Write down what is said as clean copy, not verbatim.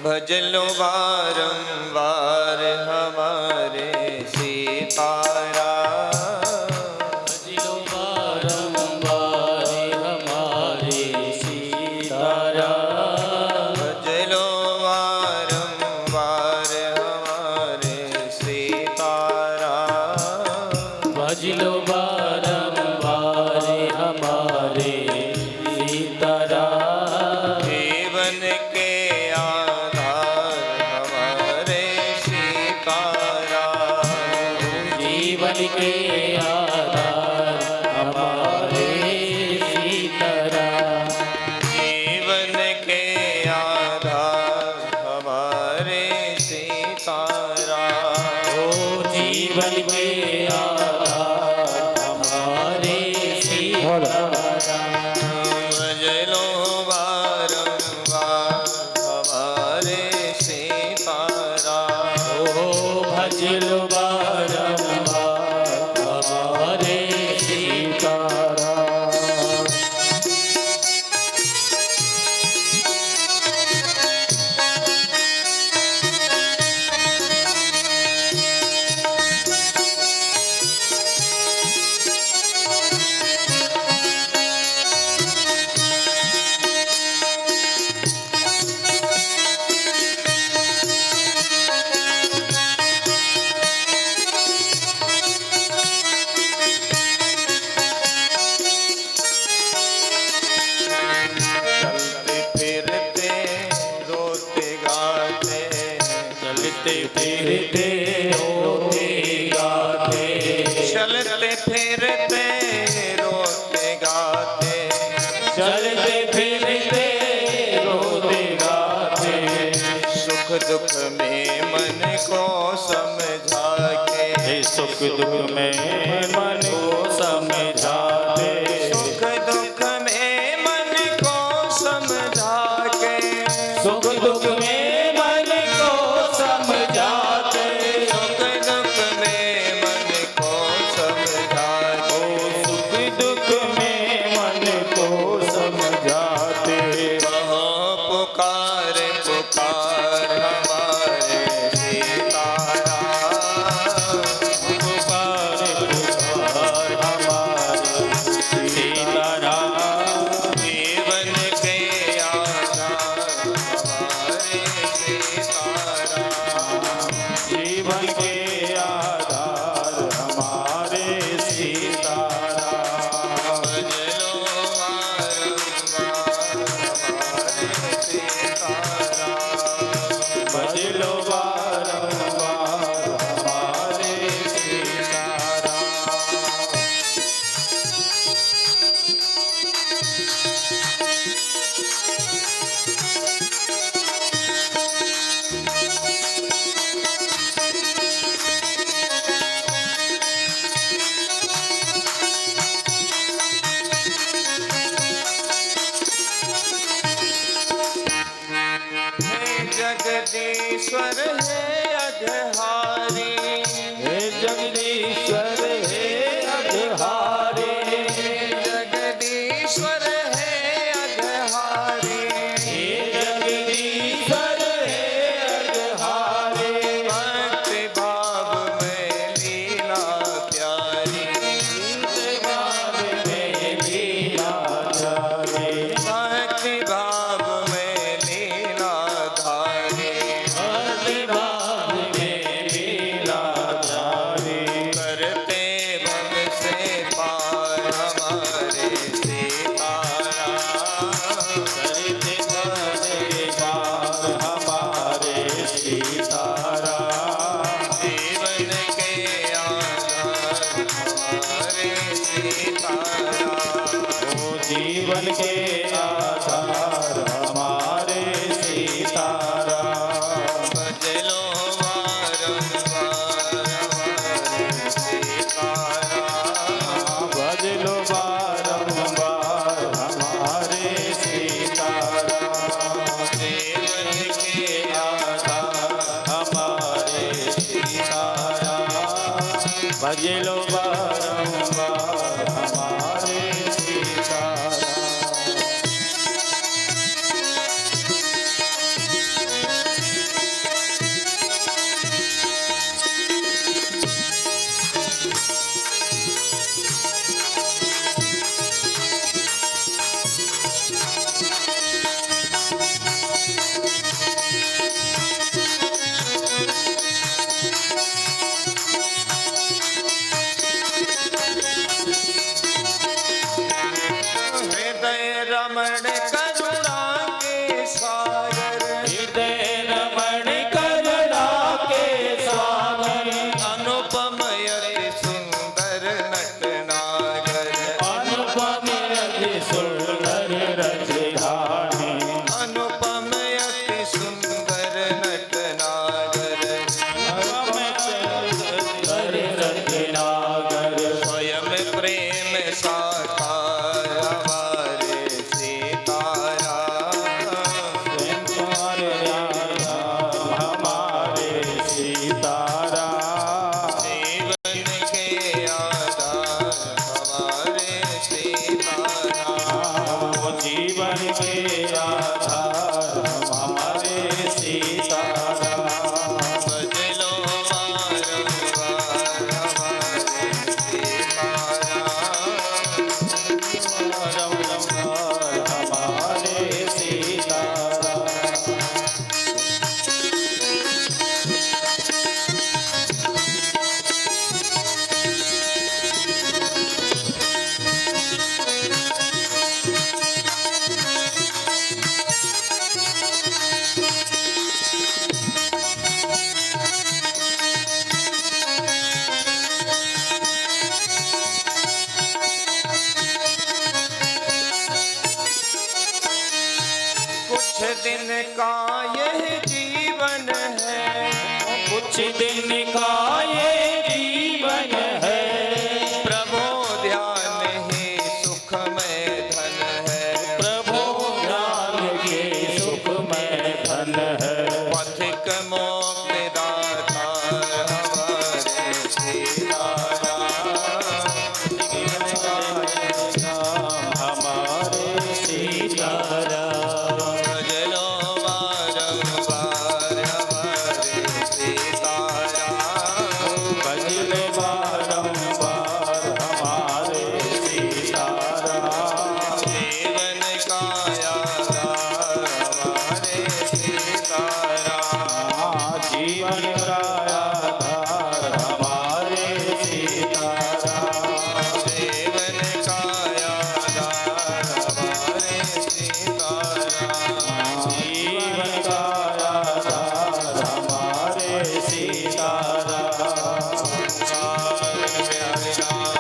भज लो बारंबार हमारे सीताराम। भज लो बारंबार हमारे सीताराम। भज लो बारंबार हमारे सीताराम। भज लो बारंबार हमारे सीताराम। जीवन के आधार हमारे सीताराम। जीवन के आधार हमारे सीताराम। जीवन के आधार हमारे सीताराम। ओ जीवन के आधार हमारे सीताराम। भज लो बारंबार हमारे सीताराम। ओ भज लो बारंबार हमारे सीताराम। चलते फिरते रोते गाते। चलते फिरते रोते गाते। चलते फिरते रोते गाते। चलते फिरते रोते गाते। सुख दुख में मन को समझा के। सुख दुख में मन को समझाते। सुख दुख में मन को समझा के। सुख दुख में मन को समझाते। सुख दुख में मन को समझा के। सुख दुख में मन को समझाते। कहो पुकार पुकार हमारे सीताराम। पुकार पुकार हमारे सीताराम। जीवन के आधार हमारे सीताराम। जीवन के आधार हमारे सीताराम। भज लो बारंबार हमारे सीताराम। भज लो बारंबार हमारे सीताराम। हे जगदीश्वर है अघहारी। हे जगदीश्वर हे अघहारे। जगदीश्वर है अघहारी। हे जगदीश्वर हे अघहारे। भक्ति भाव में लीला प्यारी। भाव में लीला धारे। भक्ति भाव में लीला धारी। भक्ति भाव में लीला धारे। करते भव से पार हमारे सीताराम। करते भजे पार हमारे सीताराम। जीवन के आधार हमारे सीताराम। ओ जीवन के आधार हमारे सीताराम। भज लो बारंबार हमारे सीताराम। भज लो बारंबार हमारे सीताराम। जीवन के आधार हमारे सीताराम। भज लो बारंबार हमारे सीताराम। का यह जीवन है, कुछ दिन का ये जीवन है। प्रभु ध्यान ही सुख में धन है, प्रभु ज्ञान के सुख में धन है।